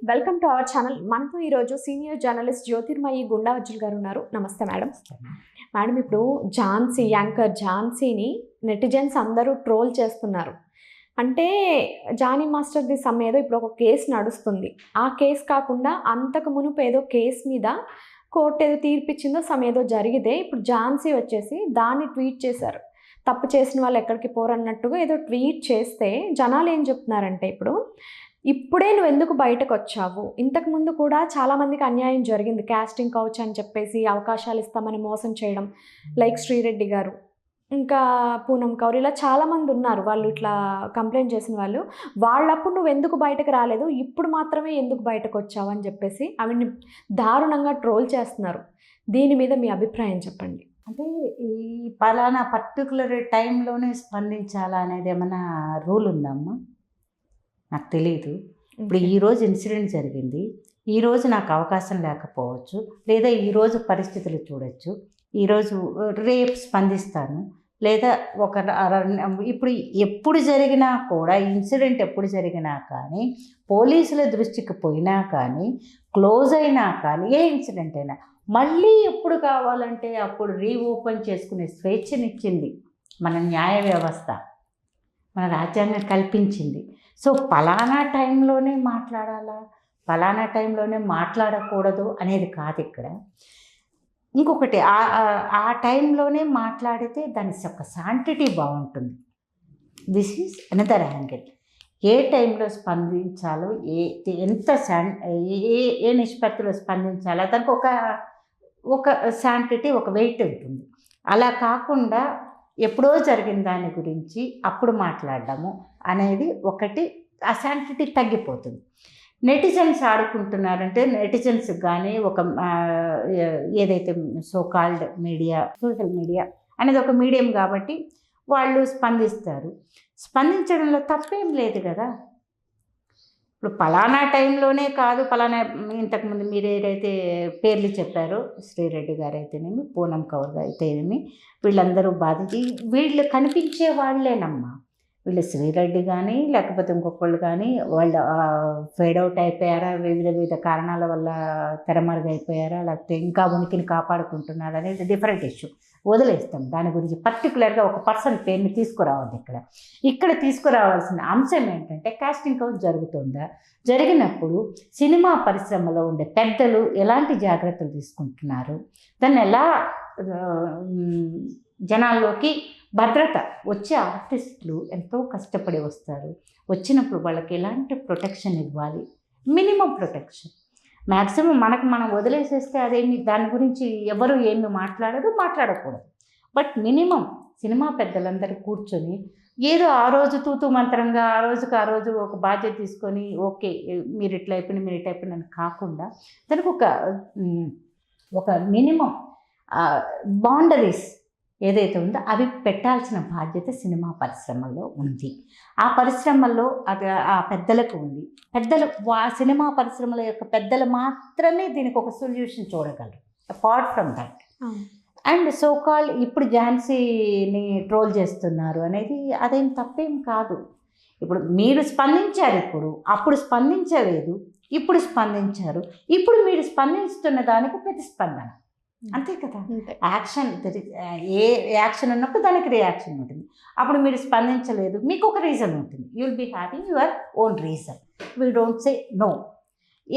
Welcome to our channel. మనతో ఈరోజు senior journalist Jyotirmayi గుండావజ్జుల్ గారు ఉన్నారు. నమస్తే మేడం. మేడం, ఇప్పుడు యాంకర్ ఝాన్సీని నెటిజన్స్ అందరూ ట్రోల్ చేస్తున్నారు. అంటే జానీ మాస్టర్ది ఏదో ఇప్పుడు ఒక కేసు నడుస్తుంది. ఆ కేసు కాకుండా అంతకు మునుపు ఏదో కేసు మీద కోర్టు ఏదో తీర్పిచ్చిందో ఏదో జరిగితే ఇప్పుడు ఝాన్సీ వచ్చేసి దాన్ని ట్వీట్ చేశారు. తప్పు చేసిన వాళ్ళు ఎక్కడికి పోరన్నట్టుగా ఏదో ట్వీట్ చేస్తే జనాలు ఏం చెప్తున్నారంటే ఇప్పుడే నువ్వు ఎందుకు బయటకు వచ్చావు, ఇంతకుముందు కూడా చాలామందికి అన్యాయం జరిగింది, క్యాస్టింగ్ కౌచ్ అని చెప్పేసి అవకాశాలు ఇస్తామని మోసం చేయడం, లైక్ శ్రీరెడ్డి గారు, ఇంకా పూనం కౌర్, ఇలా చాలామంది ఉన్నారు వాళ్ళు ఇట్లా కంప్లైంట్ చేసిన వాళ్ళు. వాళ్ళప్పుడు నువ్వు ఎందుకు బయటకు రాలేదు, ఇప్పుడు మాత్రమే ఎందుకు బయటకు వచ్చావు అని చెప్పేసి ఆవిడ్ని దారుణంగా ట్రోల్ చేస్తున్నారు. దీని మీద మీ అభిప్రాయం చెప్పండి. అంటే ఈ పలానా పర్టికులర్ టైంలోనే స్పందించాలా అనేది ఏమైనా రూల్ ఉందమ్మా? నాకు తెలియదు. ఇప్పుడు ఈరోజు ఇన్సిడెంట్ జరిగింది, ఈరోజు నాకు అవకాశం లేకపోవచ్చు, లేదా ఈరోజు పరిస్థితులు చూడొచ్చు, ఈరోజు రేపు స్పందిస్తాను, లేదా ఇప్పుడు ఎప్పుడు జరిగినా కూడా ఇన్సిడెంట్ ఎప్పుడు జరిగినా కానీ, పోలీసుల దృష్టికి పోయినా కానీ, క్లోజ్ అయినా కానీ, ఏ ఇన్సిడెంట్ అయినా మళ్ళీ ఎప్పుడు కావాలంటే అప్పుడు రీఓపెన్ చేసుకునే స్వేచ్ఛనిచ్చింది మన న్యాయ వ్యవస్థ, మన రాజ్యాంగం కల్పించింది. సో పలానా టైంలోనే మాట్లాడాలా, పలానా టైంలోనే మాట్లాడకూడదు అనేది కాదు ఇక్కడ. ఇంకొకటి ఆ టైంలోనే మాట్లాడితే దాని యొక్క శాంటిటీ బాగుంటుంది. This is another angle. ఏ టైంలో స్పందించాలో, ఎంత ఏ నిష్పత్తిలో స్పందించాలో దానికి ఒక శాంటిటీ, ఒక వెయిట్ ఉంటుంది. అలా కాకుండా ఎప్పుడో జరిగిన దాని గురించి అప్పుడు మాట్లాడడము అనేది ఒకటి, ఆ శాంటిటీ తగ్గిపోతుంది. నెటిజన్స్ ఆడుకుంటున్నారంటే నెటిజన్స్ కానీ ఏదైతే so called media, social media అనేది ఒక మీడియం కాబట్టి వాళ్ళు స్పందిస్తారు. స్పందించడంలో తప్పేం లేదు కదా. ఇప్పుడు పలానా టైంలోనే కాదు, పలానా ఇంతకుముందు మీరు ఏదైతే పేర్లు చెప్పారో, శ్రీరెడ్డి గారు అయితేనేమి, పూనం కౌర్ అయితేనేమి, వీళ్ళందరూ బాధించి వీళ్ళు కనిపించే వాళ్ళేనమ్మా. వీళ్ళు శ్రీరెడ్డి కానీ లేకపోతే ఇంకొకళ్ళు కానీ వాళ్ళు ఫేడ్ అవుట్ అయిపోయారా, వివిధ కారణాల వల్ల తెరమరుగైపోయారా, లేకపోతే ఇంకా ఉనికిని కాపాడుకుంటున్నారా అనేది డిఫరెంట్ ఇష్యూ, వదిలేస్తాం దాని గురించి. పర్టికులర్గా ఒక పర్సన్ పేరుని తీసుకురావద్దు. ఇక్కడ తీసుకురావాల్సిన అంశం ఏంటంటే కాస్టింగ్ కౌచ్ జరుగుతుందా, జరిగినప్పుడు సినిమా పరిశ్రమలో ఉండే పెద్దలు ఎలాంటి జాగ్రత్తలు తీసుకుంటున్నారు, దాన్ని ఎలా జనాల్లోకి భద్రత, వచ్చే ఆర్టిస్టులు ఎంతో కష్టపడి వస్తారు, వచ్చినప్పుడు వాళ్ళకి ఎలాంటి ప్రొటెక్షన్ ఇవ్వాలి, మినిమం ప్రొటెక్షన్. మ్యాక్సిమం మనం వదిలేసేస్తే అదేమి దాని గురించి ఎవరు ఏమి మాట్లాడకూడదు. బట్ మినిమం సినిమా పెద్దలందరూ కూర్చొని ఏదో ఆ రోజు తూతూ మంత్రంగా ఆ రోజు ఒక బాధ్యత తీసుకొని ఓకే మీరు ఇట్లా అయిపోయింది అని కాకుండా దానికి ఒక మినిమం బౌండరీస్ ఏదైతే ఉందో అవి పెట్టాల్సిన బాధ్యత సినిమా పరిశ్రమలో ఉంది. ఆ పరిశ్రమల్లో ఆ పెద్దలకు ఉంది. సినిమా పరిశ్రమల యొక్క పెద్దలు మాత్రమే దీనికి ఒక సొల్యూషన్ చూడగలరు. Apart from that and so called ఇప్పుడు ఝాన్సీని ట్రోల్ చేస్తున్నారు అనేది అదేం తప్పేం కాదు. ఇప్పుడు మీరు స్పందించారు, అప్పుడు స్పందించలేదు, ఇప్పుడు స్పందించారు, ఇప్పుడు మీరు స్పందిస్తున్న దానికి ప్రతిస్పందన, అంతే కదా. యాక్షన్, ఏ యాక్షన్ ఉన్నప్పుడు దానికి రియాక్షన్ ఉంటుంది. అప్పుడు మీరు స్పందించలేదు, మీకు ఒక రీజన్ ఉంటుంది. You will be having your own reason. We don't say no.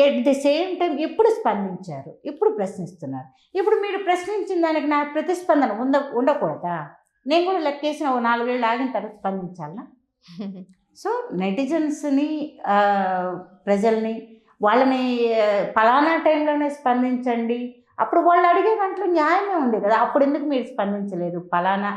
At the same time ఎప్పుడు స్పందించారు, ఇప్పుడు ప్రశ్నిస్తున్నారు. ఇప్పుడు మీరు ప్రశ్నించిన దానికి నా ప్రతిస్పందన ఉండకూడదా? నేను కూడా లెక్కేసిన 4 ఏళ్ళు ఆగిన తర్వాత స్పందించాలనా? సో నెటిజన్స్ని, ప్రజల్ని, వాళ్ళని పలానా టైంలోనే స్పందించండి, అప్పుడు వాళ్ళు అడిగే దాంట్లో న్యాయమే ఉంది కదా. అప్పుడు ఎందుకు మీరు స్పందించలేదు? పలానా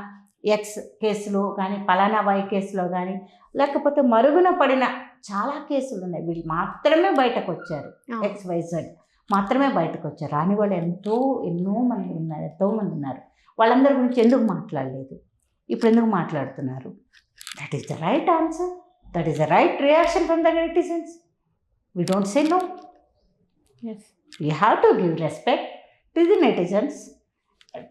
ఎక్స్ కేసులో కానీ, పలానా వై కేసులో కానీ, లేకపోతే మరుగున పడిన చాలా కేసులు ఉన్నాయి, వీళ్ళు మాత్రమే బయటకు వచ్చారు, XYZ మాత్రమే బయటకు వచ్చారు. రాని వాళ్ళు ఎన్నో మంది ఉన్నారు. వాళ్ళందరి గురించి ఎందుకు మాట్లాడలేదు? ఇప్పుడు ఎందుకు మాట్లాడుతున్నారు? That is the right answer, that is the right reaction from the netizens. We don't say no. You have to give respect to the netizens.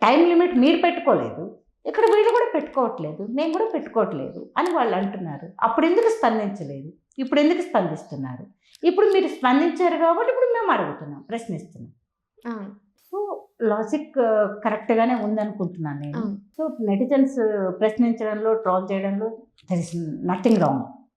Time limit మీరు పెట్టుకోలేదు, ఇక్కడ వీళ్ళు కూడా పెట్టుకోవట్లేదు, నేను కూడా పెట్టుకోవట్లేదు అని వాళ్ళు అంటున్నారు. అప్పుడు ఎందుకు స్పందించలేదు? ఇప్పుడు ఎందుకు స్పందిస్తున్నారు? ఇప్పుడు మీరు స్పందించారు కాబట్టి ఇప్పుడు మేము అడుగుతున్నాం, ప్రశ్నిస్తున్నాం. అవును. సో లాజిక్ కరెక్ట్గానే ఉందనుకుంటున్నాను నేను. అవును. సో నెటిజన్స్ ప్రశ్నించడంలో, ట్రోల్ చేయడంలో దర్ ఇస్ నథింగ్ రాంగ్.